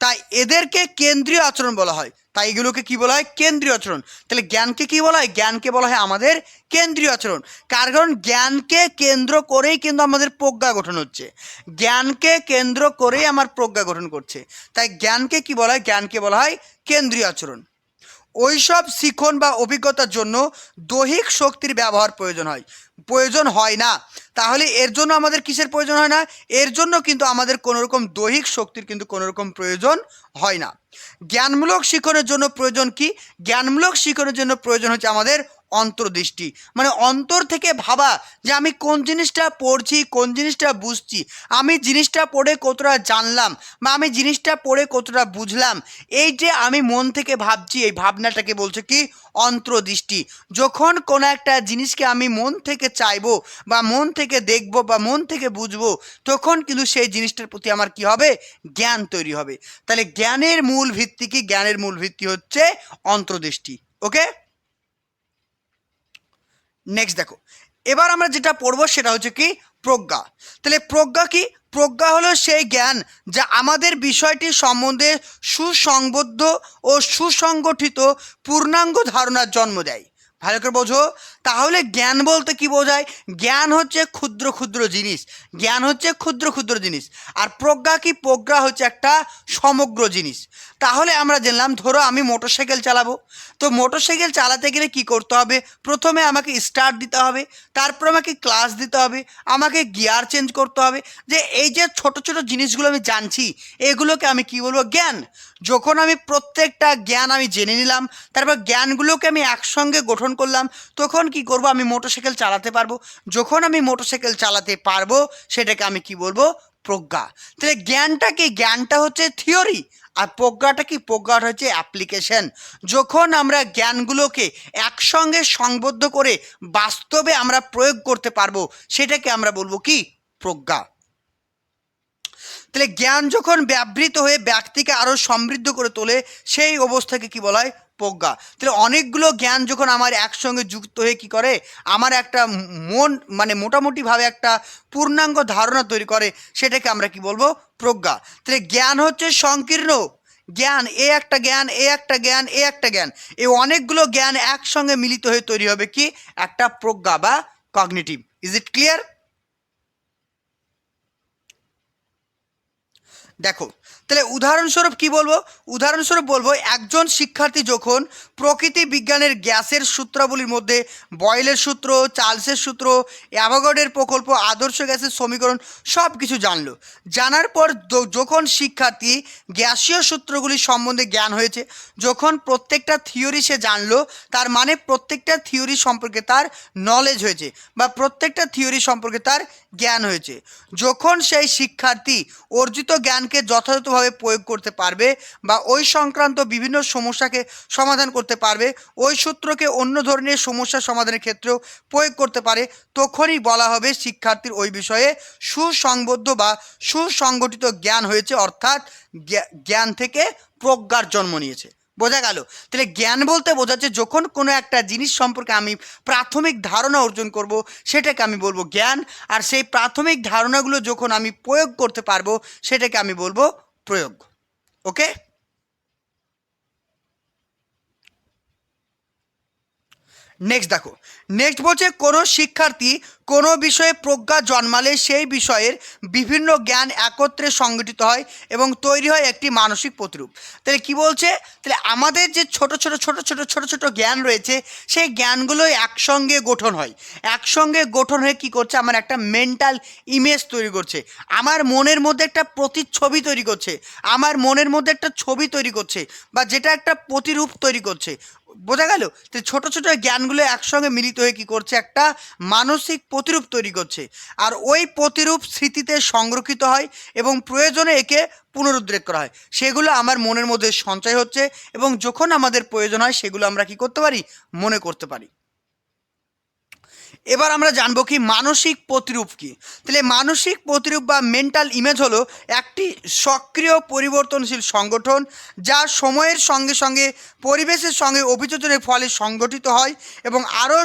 তাই এদেরকে কেন্দ্রীয় আচরণ বলা হয়। তাই এগুলোকে কি বলা হয়? কেন্দ্রীয় আচরণ। তাহলে জ্ঞানকে কি বলা হয়? জ্ঞানকে বলা হয় আমাদের কেন্দ্রীয় আচরণ। কারণ জ্ঞানকে কেন্দ্র করেই কিন্তু আমাদের প্রজ্ঞা গঠন হচ্ছে। জ্ঞানকে কেন্দ্র করেই আমার প্রজ্ঞা গঠন করছে। তাই জ্ঞানকে কি বলা হয়? জ্ঞানকে বলা হয় কেন্দ্রীয় আচরণ। ওইসব শিখন বা অভিজ্ঞতার জন্য দৈহিক শক্তির ব্যবহার প্রয়োজন হয় না। তাহলে এর জন্য আমাদের কিসের প্রয়োজন হয় না? এর জন্য কিন্তু আমাদের কোনো রকম দৈহিক শক্তির কিন্তু কোনো রকম প্রয়োজন হয় না। জ্ঞানমূলক শিখনের জন্য প্রয়োজন কি? জ্ঞানমূলক শিখনের জন্য প্রয়োজন হচ্ছে আমাদের অন্তর্দৃষ্টি, মানে অন্তর থেকে ভাবা যে আমি কোন জিনিসটা পড়ছি, কোন জিনিসটা বুঝছি, আমি জিনিসটা পড়ে কতটা জানলাম বা আমি জিনিসটা পড়ে কতটা বুঝলাম। এই যে আমি মন থেকে ভাবছি, এই ভাবনাটাকে বলছে কি? অন্তর্দৃষ্টি। যখন কোনো একটা জিনিসকে আমি মন থেকে চাইবো বা মন থেকে দেখবো বা মন থেকে বুঝবো, তখন কিন্তু সেই জিনিসটার প্রতি আমার কি হবে? জ্ঞান তৈরি হবে। তাহলে জ্ঞানের মূল ভিত্তি কি? জ্ঞানের মূল ভিত্তি হচ্ছে অন্তর্দৃষ্টি। ওকে, নেক্সট দেখো, এবার আমরা যেটা পড়বো সেটা হচ্ছে কি? প্রজ্ঞা। তাহলে প্রজ্ঞা কি? প্রজ্ঞা হলো সেই জ্ঞান যা আমাদের বিষয়টি সম্বন্ধে সুসংবদ্ধ ও সুসংগঠিত পূর্ণাঙ্গ ধারণার জন্ম দেয়। ভালো করে বোঝো। তাহলে জ্ঞান বলতে কি বোঝায়? জ্ঞান হচ্ছে ক্ষুদ্র ক্ষুদ্র জিনিস। জ্ঞান হচ্ছে ক্ষুদ্র ক্ষুদ্র জিনিস। আর প্রজ্ঞা কি? প্রজ্ঞা হচ্ছে একটা সমগ্র জিনিস। তাহলে আমরা জানলাম, ধরো আমি মোটরসাইকেল চালাবো। তো মোটরসাইকেল চালাতে গেলে কি করতে হবে? প্রথমে আমাকে স্টার্ট দিতে হবে, তারপর আমাকে ক্লাচ দিতে হবে, আমাকে গিয়ার চেঞ্জ করতে হবে। যে এই যে ছোট ছোট জিনিসগুলো আমি জানছি, এগুলোকে আমি কি বলবো? জ্ঞান। যখন আমি প্রত্যেকটা জ্ঞান আমি জেনে নিলাম, তারপর জ্ঞানগুলোকে আমি একসঙ্গে গঠন করলাম, তখন কি করব? আমি মোটরসাইকেল চালাতে পারবো। যখন আমি মোটরসাইকেল চালাতে পারবো, সেটাকে আমি কি বলবো? প্রজ্ঞা। তাহলে জ্ঞানটা কি? জ্ঞানটা হচ্ছে থিওরি। আর প্রজ্ঞাটা কি? প্রজ্ঞাটা হচ্ছে অ্যাপ্লিকেশন। যখন আমরা জ্ঞানগুলোকে একসঙ্গে সংবদ্ধ করে বাস্তবে আমরা প্রয়োগ করতে পারবো, সেটাকে আমরা বলবো কি? প্রজ্ঞা। তাহলে জ্ঞান যখন ব্যবহৃত হয়ে ব্যক্তিকে আরও সমৃদ্ধ করে তোলে, সেই অবস্থাকে কি বলা হয়? প্রজ্ঞা। তাহলে অনেকগুলো জ্ঞান যখন আমার একসঙ্গে যুক্ত হয়ে কি করে? আমার একটা মন, মানে মোটামুটিভাবে একটা পূর্ণাঙ্গ ধারণা তৈরি করে, সেটাকে আমরা কি বলবো? প্রজ্ঞা। তাহলে জ্ঞান হচ্ছে সংকীর্ণ জ্ঞান, এ একটা জ্ঞান, এ একটা জ্ঞান, এ একটা জ্ঞান, এই অনেকগুলো জ্ঞান একসঙ্গে মিলিত হয়ে তৈরি হবে কি? একটা প্রজ্ঞা বা কগনিটিভ। Is it clear? দেখো, তাহলে উদাহরণস্বরূপ কি বলবো? উদাহরণস্বরূপ বলবো, একজন শিক্ষার্থী যখন প্রকৃতি বিজ্ঞানের গ্যাসের সূত্রাবলীর মধ্যে বয়েলের সূত্র, চার্লসের সূত্র, অ্যাভোগাড্রোর প্রকল্প, আদর্শ গ্যাসের সমীকরণ সব কিছু জানলো, জানার পর যখন শিক্ষার্থী গ্যাসীয় সূত্রগুলি সম্বন্ধে জ্ঞান হয়েছে, যখন প্রত্যেকটা থিওরি সে জানলো, তার মানে প্রত্যেকটা থিওরি সম্পর্কে তার নলেজ হয়েছে বা প্রত্যেকটা থিওরি সম্পর্কে তার জ্ঞান হয়েছে। যখন সেই শিক্ষার্থী অর্জিত জ্ঞানকে যথাযথভাবে প্রয়োগ করতে পারবে বা ওই সংক্রান্ত বিভিন্ন সমস্যাকে সমাধান করতে পারবে, ওই সূত্রকে অন্য ধরনের সমস্যা সমাধানের ক্ষেত্রেও প্রয়োগ করতে পারে, তখনই বলা হবে শিক্ষার্থীর ওই বিষয়ে সুসংবদ্ধ বা সুসংগঠিত জ্ঞান হয়েছে, অর্থাৎ জ্ঞান থেকে প্রজ্ঞার জন্ম নিয়েছে। বোঝা গেল? তাহলে জ্ঞান বলতে বোঝাচ্ছে যখন কোনো একটা জিনিস সম্পর্কে আমি প্রাথমিক ধারণা অর্জন করব, সেটাকে আমি বলবো জ্ঞান। আর সেই প্রাথমিক ধারণাগুলো যখন আমি প্রয়োগ করতে পারবো, সেটাকে আমি বলবো প্রয়োগ। ওকে, নেক্সট দেখো, নেক্সট বলছে কোনো শিক্ষার্থী কোনো বিষয়ে প্রজ্ঞা জন্মালে সেই বিষয়ের বিভিন্ন জ্ঞান একত্রে সংগঠিত হয় এবং তৈরি হয় একটি মানসিক প্রতিরূপ। তাহলে কি বলছে? তাহলে আমাদের যে ছোট ছোট ছোট ছোট ছোট ছোট জ্ঞান রয়েছে, সেই জ্ঞানগুলো একসঙ্গে গঠন হয়। একসঙ্গে গঠন হয়ে কি করছে? আমার একটা মেন্টাল ইমেজ তৈরি করছে, আমার মনের মধ্যে একটা প্রতিচ্ছবি তৈরি করছে, আমার মনের মধ্যে একটা ছবি তৈরি করছে, বা যেটা একটা প্রতিরূপ তৈরি করছে। বোঝা গেল? তো ছোট ছোট জ্ঞানগুলো একসঙ্গে মিলিত হয়ে কি করছে? একটা মানসিক প্রতিরূপ তৈরি করছে, আর ওই প্রতিরূপ স্মৃতিতে সংরক্ষিত হয় এবং প্রয়োজনে একে পুনরুদ্রেক করা হয়। সেগুলো আমার মনের মধ্যে সঞ্চয় হচ্ছে এবং যখন আমাদের প্রয়োজন হয় সেগুলো আমরা কি করতে পারি, মনে করতে পারি। এবার আমরা জানবো কি মানসিক প্রতিরূপ কি। তাহলে মানসিক প্রতিরূপ বা মেন্টাল ইমেজ হলো একটি সক্রিয় পরিবর্তনশীল সংগঠন যা সময়ের সঙ্গে সঙ্গে পরিবেশের সঙ্গে অভিযোজনের ফলে সংগঠিত হয় এবং আরও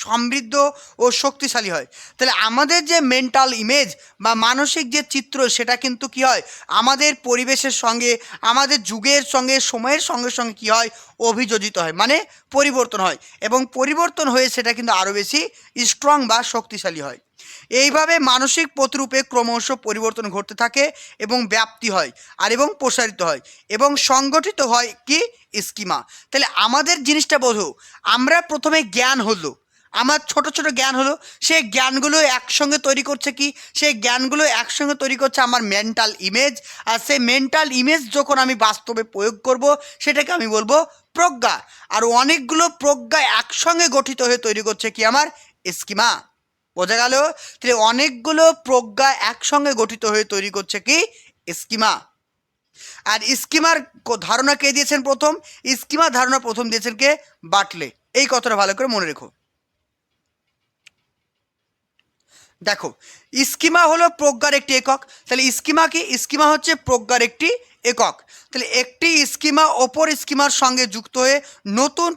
সমৃদ্ধ ও শক্তিশালী হয়। তাহলে আমাদের যে মেন্টাল ইমেজ বা মানসিক যে চিত্র সেটা কিন্তু কি হয়, আমাদের পরিবেশের সঙ্গে, আমাদের যুগের সঙ্গে, সময়ের সঙ্গে সঙ্গে কি হয়, অভিযোজিত হয়, মানে পরিবর্তন হয় এবং পরিবর্তন হয়ে সেটা কিন্তু আরও বেশি স্ট্রং বা শক্তিশালী হয়। এইভাবে মানসিক প্রতিরূপে ক্রমশ পরিবর্তন ঘটতে থাকে এবং ব্যাপ্তি হয় আর এবং প্রসারিত হয় এবং সংগঠিত হয় কি স্কিমা। তাহলে আমাদের জিনিসটা বোঝো, আমরা প্রথমে জ্ঞান হলো, আমার ছোট ছোট জ্ঞান হলো, সেই জ্ঞানগুলো একসঙ্গে তৈরি করছে কি, সেই জ্ঞানগুলো একসঙ্গে তৈরি করছে আমার মেন্টাল ইমেজ, আর সেই মেন্টাল ইমেজ যখন আমি বাস্তবে প্রয়োগ করব সেটাকে আমি বলবো প্রজ্ঞা। আর অনেকগুলো প্রজ্ঞা একসঙ্গে গঠিত হয়ে তৈরি করছে কি আমার স্কিমা। বোঝা গেল? তাহলে অনেকগুলো প্রজ্ঞা একসঙ্গে গঠিত হয়ে তৈরি করছে কি স্কিমা। আর স্কিমার ধারণা কে দিয়েছেন প্রথম? স্কিমা ধারণা প্রথম দিয়েছেন কে? বাটলে। এই কথাটা ভালো করে মনে রেখো। দেখো, স্কিমা হলো প্রজ্ঞার একটি একক। তাহলে স্কিমা কি? স্কিমা হচ্ছে প্রজ্ঞার একটি একক। তাহলে একটি স্কিমা অপর স্কিমার সঙ্গে যুক্ত হয়ে নতুন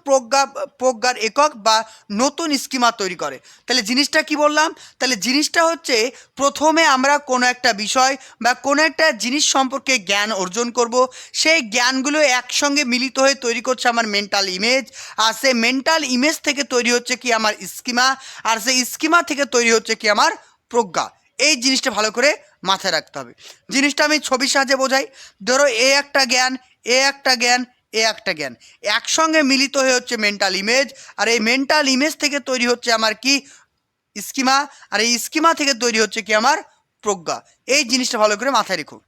প্রজ্ঞার একক বা নতুন স্কিমা তৈরি করে। তাহলে জিনিসটা কি বললাম? তাহলে জিনিসটা হচ্ছে প্রথমে আমরা কোনো একটা বিষয় বা কোনো একটা জিনিস সম্পর্কে জ্ঞান অর্জন করব, সেই জ্ঞানগুলো একসঙ্গে মিলিত হয়ে তৈরি করছে আমার মেন্টাল ইমেজ, আর সেই মেন্টাল ইমেজ থেকে তৈরি হচ্ছে কি আমার স্কিমা, আর সেই স্কিমা থেকে তৈরি হচ্ছে কি আমার প্রজ্ঞা। এই জিনিসটা ভালো করে মাথায় রাখতে হবে। জিনিসটা আমি ছবির সাহায্যে বোঝাই। ধরো এ একটা জ্ঞান, এ একটা জ্ঞান, এ একটা জ্ঞান, একসঙ্গে মিলিত হয়ে হচ্ছে মেন্টাল ইমেজ, আর এই মেন্টাল ইমেজ থেকে তৈরি হচ্ছে আমার কি স্কিমা, আর এই স্কিমা থেকে তৈরি হচ্ছে কি আমার প্রজ্ঞা। এই জিনিসটা ভালো করে মাথায় রেখো।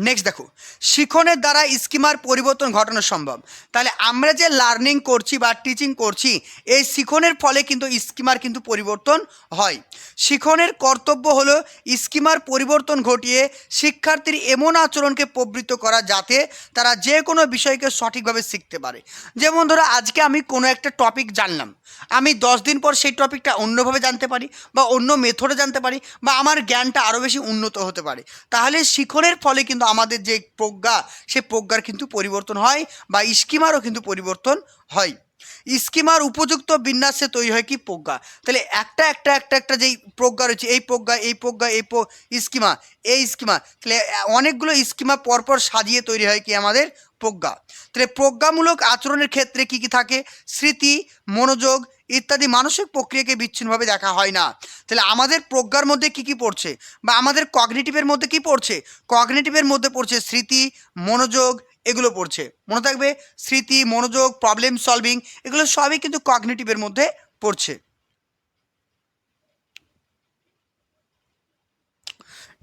নেক্সট দেখো, শিখনের দ্বারা স্কিমার পরিবর্তন ঘটানো সম্ভব। তাহলে আমরা যে লার্নিং করছি বা টিচিং করছি, এই শিখনের ফলে কিন্তু স্কিমার কিন্তু পরিবর্তন হয়। শিখনের কর্তব্য হলো স্কিমার পরিবর্তন ঘটিয়ে শিক্ষার্থীর এমন আচরণকে প্রবৃত্ত করা যাতে তারা যে কোনো বিষয়কে সঠিকভাবে শিখতে পারে। যেমন ধরো আজকে আমি কোনো একটা টপিক জানলাম, আমি 10 দিন পর সেই টপিকটা অন্যভাবে জানতে পারি বা অন্য মেথডে জানতে পারি বা আমার জ্ঞানটা আরও বেশি উন্নত হতে পারে। তাহলে শিখনের ফলে কিন্তু আমাদের যে প্রজ্ঞা, সে প্রজ্ঞার কিন্তু পরিবর্তন হয় বা স্কিমারও কিন্তু পরিবর্তন হয়। স্কিমার উপযুক্ত বিন্যাসে তৈরি হয় কি প্রজ্ঞা। তাহলে একটা একটা একটা একটা যেই প্রজ্ঞা রয়েছে, এই প্রজ্ঞা, এই প্রজ্ঞা, এই স্কিমা, এই স্কিমা, তাহলে অনেকগুলো স্কিমা পরপর সাজিয়ে তৈরি হয় কি আমাদের প্রজ্ঞা। তাহলে প্রজ্ঞামূলক আচরণের ক্ষেত্রে কি কি থাকে? স্মৃতি, মনোযোগ ইত্যাদি মানসিক প্রক্রিয়াকে বিচ্ছিন্নভাবে দেখা হয় না। তাহলে আমাদের প্রজ্ঞার মধ্যে কি কি পড়ছে বা আমাদের কগনিটিভের মধ্যে কি পড়ছে? কগনিটিভের মধ্যে পড়ছে স্মৃতি, মনোযোগ, এগুলো পড়ছে। মনে থাকবে, স্মৃতি, মনোযোগ, প্রবলেম সলভিং, এগুলো সবই কিন্তু কগনিটিভের মধ্যে পড়ছে।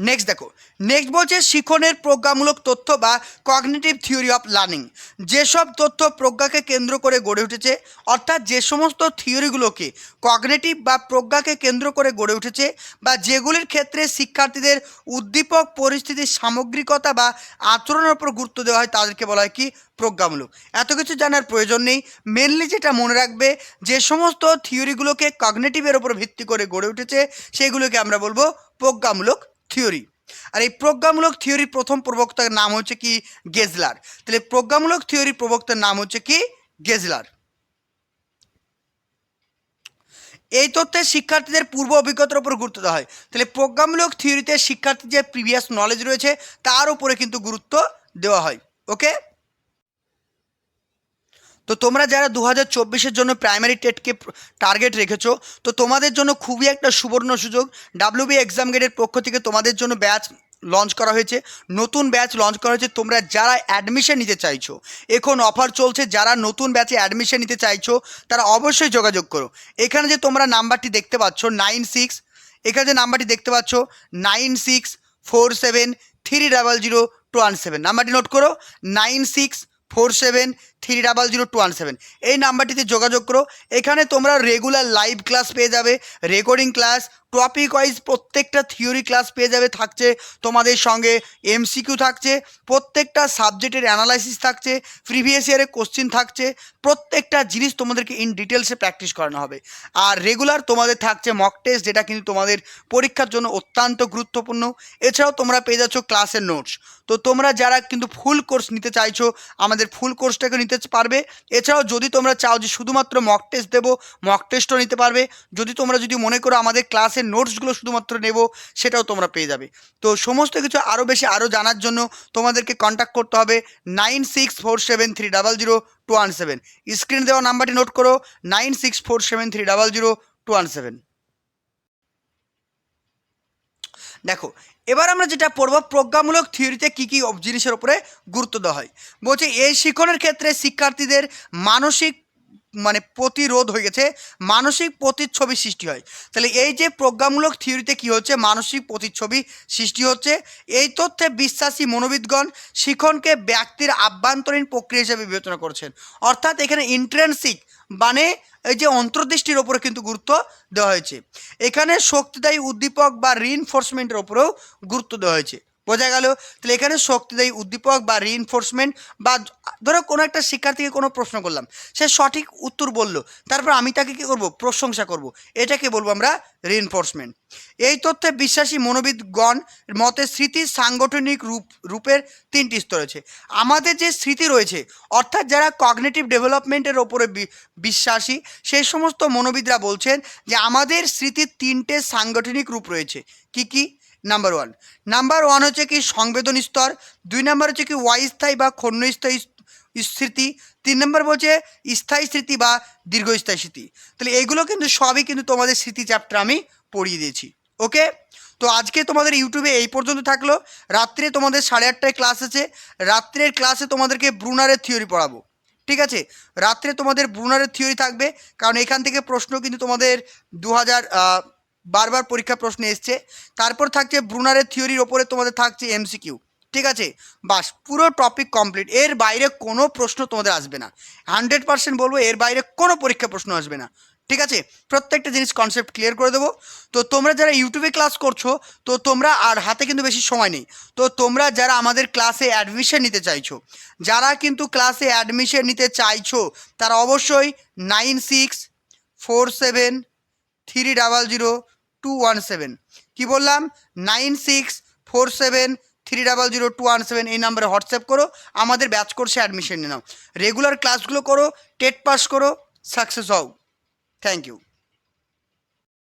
নেক্সট দেখো, নেক্সট বলছে শিখনের প্রজ্ঞামূলক তথ্য বা কগনিটিভ থিওরি অফ লার্নিং। যেসব তথ্য প্রজ্ঞাকে কেন্দ্র করে গড়ে উঠেছে, অর্থাৎ যে সমস্ত থিওরিগুলোকে কগনিটিভ বা প্রজ্ঞাকে কেন্দ্র করে গড়ে উঠেছে বা যেগুলির ক্ষেত্রে শিক্ষার্থীদের উদ্দীপক পরিস্থিতির সামগ্রিকতা বা আচরণের উপর গুরুত্ব দেওয়া হয়, তাদেরকে বলা হয় কি প্রজ্ঞামূলক। এত কিছু জানার প্রয়োজন নেই। মেনলি যেটা মনে রাখবে, যে সমস্ত থিওরিগুলোকে কগনিটিভের উপর ভিত্তি করে গড়ে উঠেছে সেগুলোকে আমরা বলবো প্রজ্ঞামূলক থিওরি। আর এই প্রজ্ঞামূলক থিওরির প্রথম প্রবক্তার নাম হচ্ছে কি গেজলার। তাহলে প্রজ্ঞামূলক থিওরির প্রবক্তার নাম হচ্ছে কি গেজলার। এই তথ্যে শিক্ষার্থীদের পূর্ব অভিজ্ঞতার উপর গুরুত্ব দেওয়া হয়। তাহলে প্রজ্ঞামূলক থিওরিতে শিক্ষার্থীর যে প্রিভিয়াস নলেজ রয়েছে তার উপরে কিন্তু গুরুত্ব দেওয়া হয়। ওকে, তো তোমরা যারা 2024-এর জন্য প্রাইমারি টেটকে টার্গেট রেখেছো, তো তোমাদের জন্য খুবই একটা সুবর্ণ সুযোগ। ডাব্লিউবি এক্সাম গেটের পক্ষ থেকে তোমাদের জন্য ব্যাচ লঞ্চ করা হয়েছে, নতুন ব্যাচ লঞ্চ করা হয়েছে। তোমরা যারা অ্যাডমিশন নিতে চাইছো, এখন অফার চলছে, যারা নতুন ব্যাচে অ্যাডমিশন নিতে চাইছো তারা অবশ্যই যোগাযোগ করো। এখানে যে তোমরা নাম্বারটি দেখতে পাচ্ছ 96, এখানে যে নাম্বারটি দেখতে পাচ্ছ 96473002 217। নাম্বারটি নোট করো 9647300217। এই নাম্বারটিতে যোগাযোগ করো। এখানে তোমরা রেগুলার লাইভ ক্লাস পেয়ে যাবে, রেকর্ডিং ক্লাস, টপিক ওয়াইজ প্রত্যেকটা থিওরি ক্লাস পেয়ে যাবে, থাকছে তোমাদের সঙ্গে এমসিকিউ থাকছে, প্রত্যেকটা সাবজেক্টের অ্যানালাইসিস থাকছে, প্রিভিয়াস ইয়ারের কোশ্চিন থাকছে, প্রত্যেকটা জিনিস তোমাদেরকে ইন ডিটেলসে প্র্যাকটিস করানো হবে। আর রেগুলার তোমাদের থাকছে মক টেস্ট, যেটা কিন্তু তোমাদের পরীক্ষার জন্য অত্যন্ত গুরুত্বপূর্ণ। এছাড়াও তোমরা পেয়ে যাচ্ছ ক্লাসের নোটস। তো তোমরা যারা কিন্তু ফুল কোর্স নিতে চাইছো আমাদের ফুল কোর্সটাকে নিতে পারবে। এছাড়াও যদি তোমরা চাও যে শুধুমাত্র মক টেস্ট দেবো, মক টেস্টও নিতে পারবে। যদি মনে করো আমাদের ক্লাসের নোটসগুলো শুধুমাত্র নেব, সেটাও তোমরা পেয়ে যাবে। তো সমস্ত কিছু আরও জানার জন্য তোমাদেরকে কন্ট্যাক্ট করতে হবে 9647300217। স্ক্রিনে দেওয়া নাম্বারটি নোট করো 9647300217। দেখো এবার আমরা যেটা পড়ব, প্রজ্ঞামূলক থিওরিতে কী কী জিনিসের উপরে গুরুত্ব দেওয়া হয়। বলছে এই শিক্ষণের ক্ষেত্রে শিক্ষার্থীদের মানসিক প্রতিরোধ হয়ে গেছে, মানসিক প্রতিচ্ছবি সৃষ্টি হয়। তাহলে এই যে প্রজ্ঞামূলক থিওরিতে কি হচ্ছে, মানসিক প্রতিচ্ছবি সৃষ্টি হচ্ছে। এই তথ্যে বিশ্বাসী মনোবিদগণ শিক্ষণকে ব্যক্তির আভ্যন্তরীণ প্রক্রিয়া হিসেবে বিবেচনা করছেন। অর্থাৎ এখানে ইন্ট্রেন্সিক এই যে অন্তর্দৃষ্টির ওপরে কিন্তু গুরুত্ব দেওয়া হয়েছে। এখানে শক্তিদায়ী উদ্দীপক বা রিইনফোর্সমেন্টের ওপরেও গুরুত্ব দেওয়া হয়েছে। বোঝা গেল? তাহলে এখানে শক্তিদায়ী উদ্দীপক বা রিইনফোর্সমেন্ট, বা ধরো কোনো একটা শিক্ষার্থীকে কোনো প্রশ্ন করলাম, সে সঠিক উত্তর বলল, তারপর আমি তাকে কী করব, প্রশংসা করব, এটাকে বলবো আমরা রিইনফোর্সমেন্ট। এই তথ্যে বিশ্বাসী মনোবিদগণ মতে স্মৃতির সাংগঠনিক রূপের তিনটি স্তর রয়েছে। আমাদের যে স্মৃতি রয়েছে, অর্থাৎ যারা কগনিটিভ ডেভেলপমেন্টের ওপরে বিশ্বাসী, সেই সমস্ত মনোবিদরা বলছেন যে আমাদের স্মৃতির তিনটে সাংগঠনিক রূপ রয়েছে। কি কি? নাম্বার ওয়ান হচ্ছে কি সংবেদন স্তর, 2 নাম্বার হচ্ছে কি অস্থায়ী বা ক্ষণস্থায়ী স্মৃতি, 3 নম্বর বলছে স্থায়ী স্মৃতি বা দীর্ঘস্থায়ী স্মৃতি। তাহলে এইগুলো কিন্তু সবই কিন্তু তোমাদের স্মৃতি চ্যাপ্টার আমি পড়িয়ে দিয়েছি। ওকে, তো আজকে তোমাদের ইউটিউবে এই পর্যন্ত থাকলো। রাত্রে তোমাদের 8:30টায় ক্লাস আছে। রাত্রের ক্লাসে তোমাদেরকে ব্রুনারের থিওরি পড়াবো। ঠিক আছে, রাত্রে তোমাদের ব্রুনারের থিওরি থাকবে, কারণ এখান থেকে প্রশ্ন কিন্তু তোমাদের 2000 বারবার পরীক্ষা প্রশ্ন এসছে। তারপর থাকছে ব্রুনারের থিওরির ওপরে তোমাদের থাকছে এমসিকিউ। ঠিক আছে, বাস পুরো টপিক কমপ্লিট। এর বাইরে কোনো প্রশ্ন তোমাদের আসবে না, 100% বলবো, এর বাইরে কোনো পরীক্ষা প্রশ্ন আসবে না। ঠিক আছে, প্রত্যেকটা জিনিস কনসেপ্ট ক্লিয়ার করে দেবো। তো তোমরা যারা ইউটিউবে ক্লাস করছো, তো তোমরা আর হাতে কিন্তু বেশি সময় নেই, তো তোমরা যারা আমাদের ক্লাসে অ্যাডমিশন নিতে চাইছো, তারা অবশ্যই 9647300217। কি বললাম? 9647300217 এই নাম্বারে হোয়াটসঅ্যাপ করো, আমাদের ব্যাচ কোর্সে অ্যাডমিশন নিয়ে নাও, রেগুলার ক্লাসগুলো করো, টেট পাস করো, সাকসেস হও। Thank you.